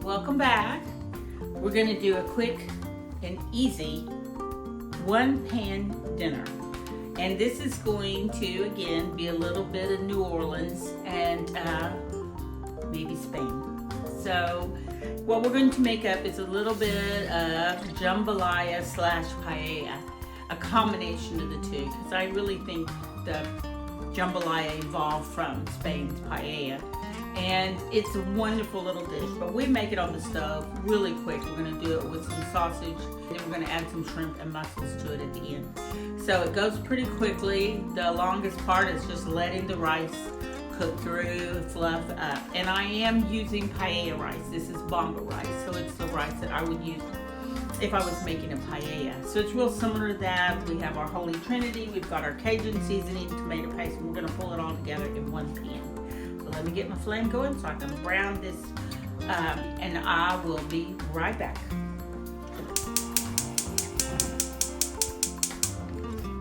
Welcome back. We're going to do a quick and easy one-pan dinner. And this is going to, again, be a little bit of New Orleans and maybe Spain. So what we're going to make up is a little bit of jambalaya / paella, a combination of the two, because I really think the jambalaya evolved from Spain's paella. And it's a wonderful little dish, but we make it on the stove really quick. We're going to do it with some sausage, then we're going to add some shrimp and mussels to it at the end. So it goes pretty quickly. The longest part is just letting the rice cook through, fluff up. And I am using paella rice. This is bomba rice, so it's the rice that I would use if I was making a paella. So it's real similar to that. We have our Holy Trinity, we've got our Cajun seasoning, tomato paste, and we're going to pull it all together in one pan. Let me get my flame going so I can brown this, and I will be right back.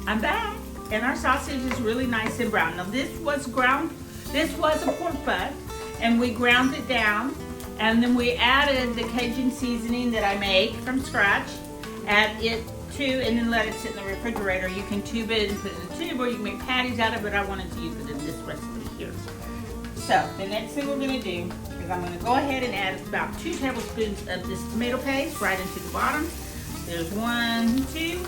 I'm back, and our sausage is really nice and brown. Now this was a pork butt, and we ground it down, and then we added the Cajun seasoning that I make from scratch, add it to, and then let it sit in the refrigerator. You can tube it and put it in a tube, or you can make patties out of it. I wanted to use it in this recipe here. So the next thing we're going to do is I'm going to go ahead and add about 2 tablespoons of this tomato paste right into the bottom. There's 1, 2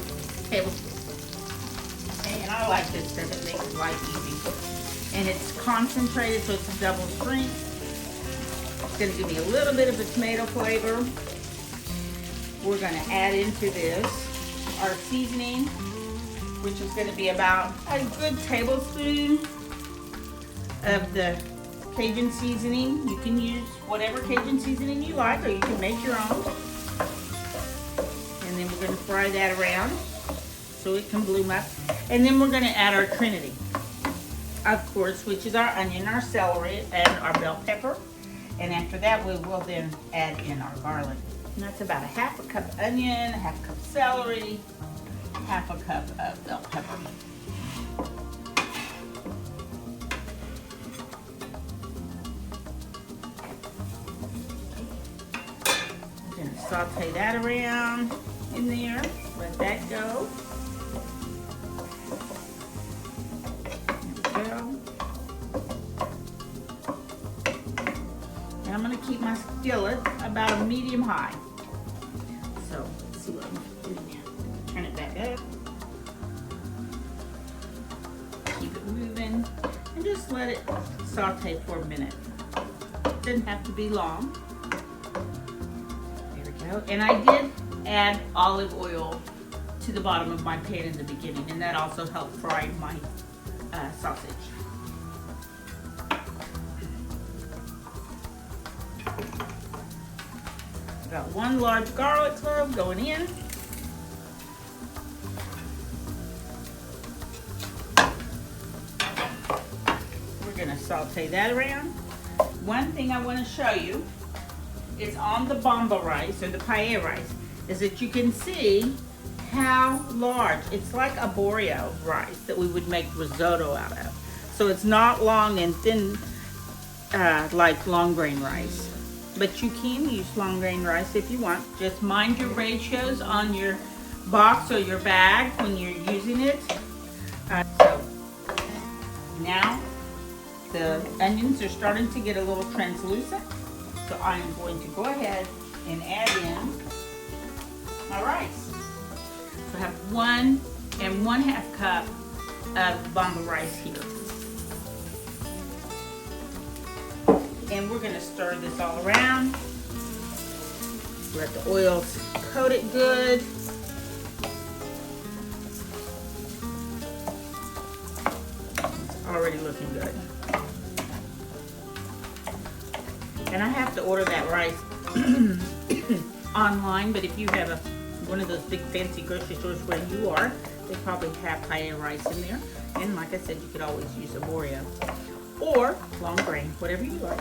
tablespoons. And I like this stuff, it makes life easy. And it's concentrated, so it's a double strength. It's going to give me a little bit of a tomato flavor. We're going to add into this our seasoning, which is going to be about a good tablespoon of the Cajun seasoning. You can use whatever Cajun seasoning you like, or you can make your own. And then we're going to fry that around so it can bloom up. And then we're going to add our Trinity, of course, which is our onion, our celery, and our bell pepper. And after that, we will then add in our garlic. And that's about a 1/2 cup onion, 1/2 cup celery, 1/2 cup of bell pepper. Saute that around in there, let that go. There we go. And I'm going to keep my skillet about a medium high. So let's see what I'm doing now. Turn it back up. Keep it moving. And just let it saute for a minute. Doesn't have to be long. And I did add olive oil to the bottom of my pan in the beginning, and that also helped fry my sausage. Got 1 large garlic clove going in. We're going to saute that around. One thing I want to show you is on the bomba rice, or the paella rice, is that you can see how large. It's like a Boreo rice that we would make risotto out of. So it's not long and thin like long grain rice. But you can use long grain rice if you want. Just mind your ratios on your box or your bag when you're using it. So now the onions are starting to get a little translucent. So I am going to go ahead and add in my rice. So I have 1 1/2 cup of bomba rice here. And we're going to stir this all around. Let the oils coat it good. It's already looking good. And I have to order that rice online, but if you have one of those big fancy grocery stores where you are, they probably have paella rice in there. And like I said, you could always use a Boreo or long grain, whatever you like.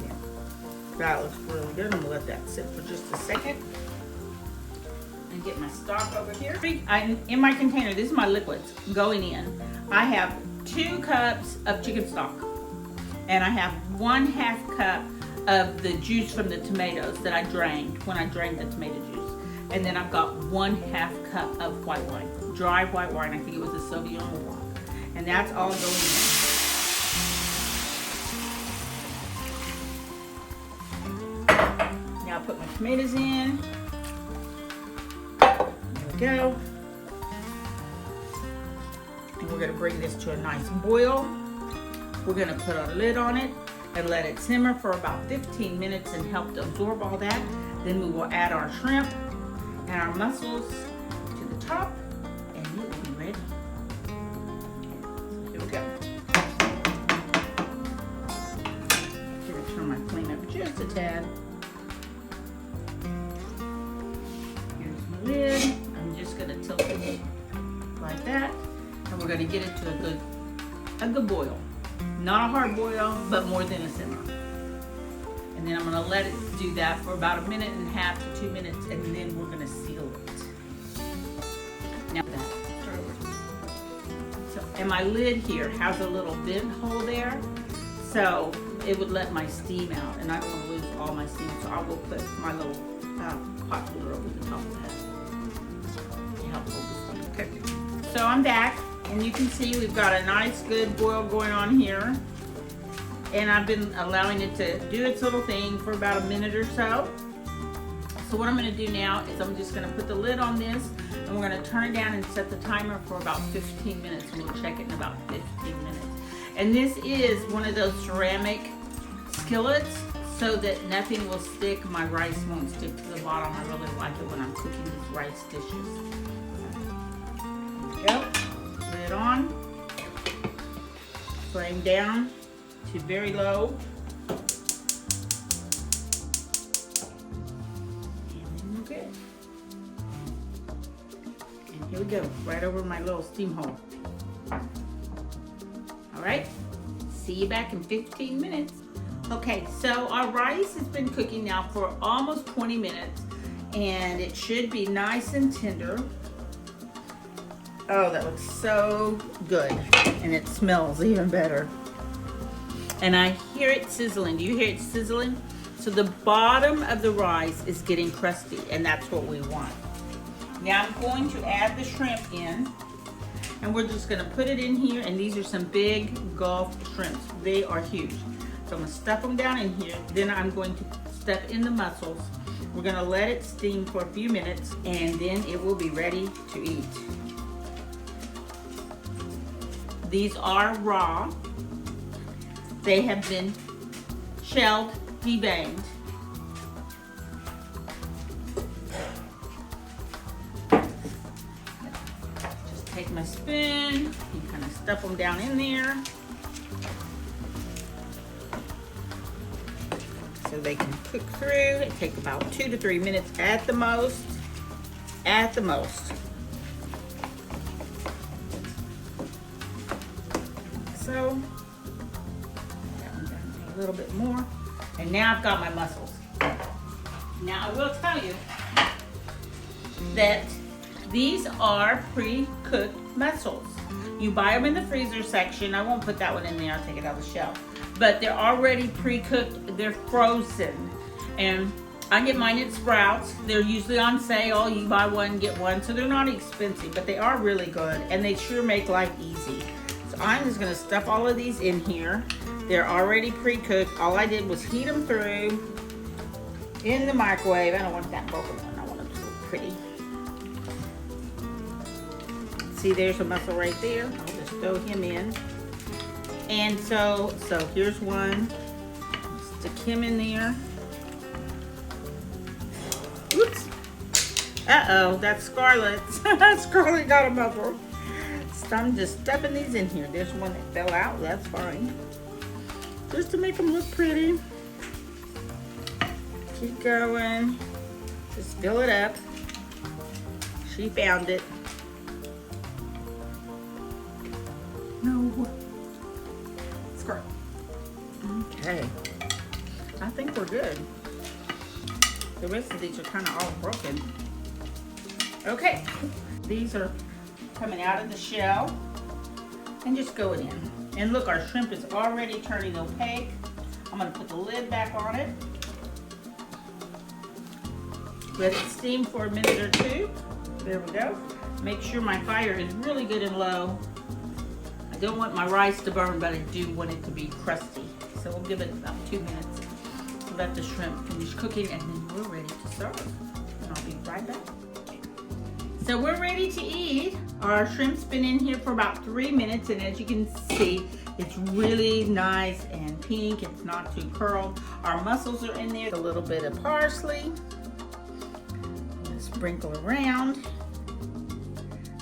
Yeah. That looks really good. I'm gonna let that sit for just a second. And get my stock over here. In my container, this is my liquids going in. I have 2 cups of chicken stock. And I have 1/2 cup of the juice from the tomatoes that I drained when I drained the tomato juice. And then I've got 1/2 cup of white wine, dry white wine. I think it was a Sauvignon Blanc. And that's all going in. Now I put my tomatoes in. There we go. And we're gonna bring this to a nice boil. We're gonna put a lid on it and let it simmer for about 15 minutes and help to absorb all that. Then we will add our shrimp and our mussels to the top, and it will be ready. So here we go. I'm gonna turn my flame up just a tad. Here's my lid. I'm just gonna tilt it like that, and we're gonna get it to a good boil. Not a hard boil, but more than a simmer. And then I'm gonna let it do that for about 1.5 to 2 minutes, and then we're gonna seal it. Now that. So, and my lid here has a little vent hole there, so it would let my steam out, and I don't wanna lose all my steam, so I will put my little pot cooler over the top of that to help hold the steam. Okay. So I'm back. And you can see we've got a nice good boil going on here. And I've been allowing it to do its little thing for about a minute or so. So what I'm gonna do now is I'm just gonna put the lid on this, and we're gonna turn it down and set the timer for about 15 minutes, and we'll check it in about 15 minutes. And this is one of those ceramic skillets so that nothing will stick, my rice won't stick to the bottom. I really like it when I'm cooking these rice dishes. There we go. Lid on, flame down to very low, and then we're good. And here we go, right over my little steam hole. All right, see you back in 15 minutes. Okay, so our rice has been cooking now for almost 20 minutes, and it should be nice and tender. Oh, that looks so good, and it smells even better. And I hear it sizzling. Do you hear it sizzling? So the bottom of the rice is getting crusty, and that's what we want. Now I'm going to add the shrimp in, and we're just gonna put it in here, and these are some big Gulf shrimps. They are huge. So I'm gonna stuff them down in here, then I'm going to stuff in the mussels. We're gonna let it steam for a few minutes, and then it will be ready to eat. These are raw. They have been shelled, deveined. Just take my spoon and kind of stuff them down in there so they can cook through. It takes about 2 to 3 minutes at the most. At the most. So, a little bit more. And now I've got my mussels. Now I will tell you that these are pre-cooked mussels. You buy them in the freezer section. I won't put that one in there, I'll take it out of the shelf. But they're already pre-cooked, they're frozen. And I get mine at Sprouts. They're usually on sale. You buy one, get one. So they're not expensive, but they are really good. And they sure make life easy. I'm just gonna stuff all of these in here. They're already pre-cooked. All I did was heat them through in the microwave. I don't want that broken one. I want them to look pretty. See, there's a mussel right there. I'll just throw him in. And so here's one. Stick him in there. Oops. Uh-oh, that's Scarlett. Scarlett got a mussel. So I'm just stuffing these in here. There's one that fell out, that's fine. Just to make them look pretty. Keep going. Just fill it up. She found it. No. Squirt. Okay. I think we're good. The rest of these are kind of all broken. Okay. These are coming out of the shell and just going in. And look, our shrimp is already turning opaque. I'm gonna put the lid back on it. Let it steam for a minute or two. There we go. Make sure my fire is really good and low. I don't want my rice to burn, but I do want it to be crusty. So we'll give it about 2 minutes. Let the shrimp finish cooking, and then we're ready to serve. And I'll be right back. So we're ready to eat. Our shrimp's been in here for about 3 minutes, and as you can see, it's really nice and pink. It's not too curled. Our mussels are in there. A little bit of parsley. Sprinkle around.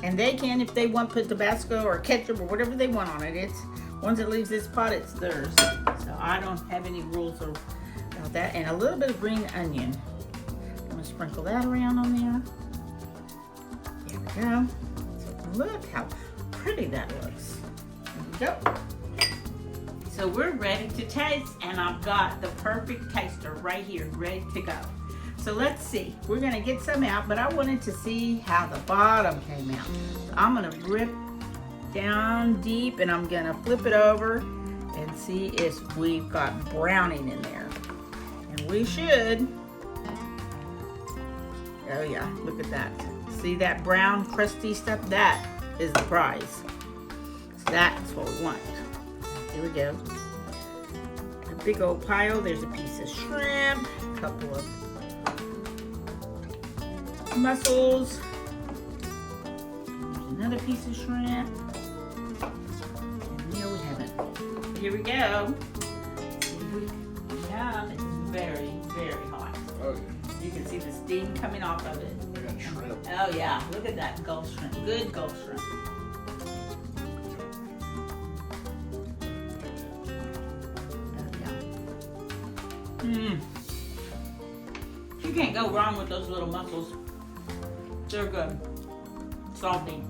And they can, if they want, put Tabasco or ketchup or whatever they want on it. It's once it leaves this pot, it's theirs. So I don't have any rules about that. And a little bit of green onion. I'm gonna sprinkle that around on there. There we go. So look how pretty that looks. There we go. So we're ready to taste, and I've got the perfect taster right here, ready to go. So let's see. We're gonna get some out, but I wanted to see how the bottom came out. So I'm gonna rip down deep, and I'm gonna flip it over and see if we've got browning in there. And we should. Oh yeah, look at that. See that brown crusty stuff? That is the prize. So that's what we want. Here we go. A big old pile. There's a piece of shrimp, a couple of mussels. There's another piece of shrimp. And there we have it. Here we go. Yum. It's very, very hot. Oh, yeah. You can see the steam coming off of it. I got shrimp. Oh yeah, look at that Gulf shrimp. Good Gulf shrimp. Oh yeah. You can't go wrong with those little mussels. They're good. Salty.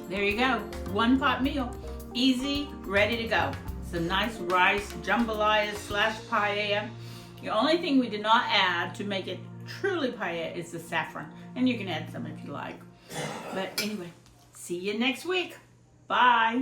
There you go. One pot meal. Easy, ready to go. Some nice rice, jambalaya / paella. The only thing we did not add to make it truly paella is the saffron. And you can add some if you like. But anyway, see you next week. Bye.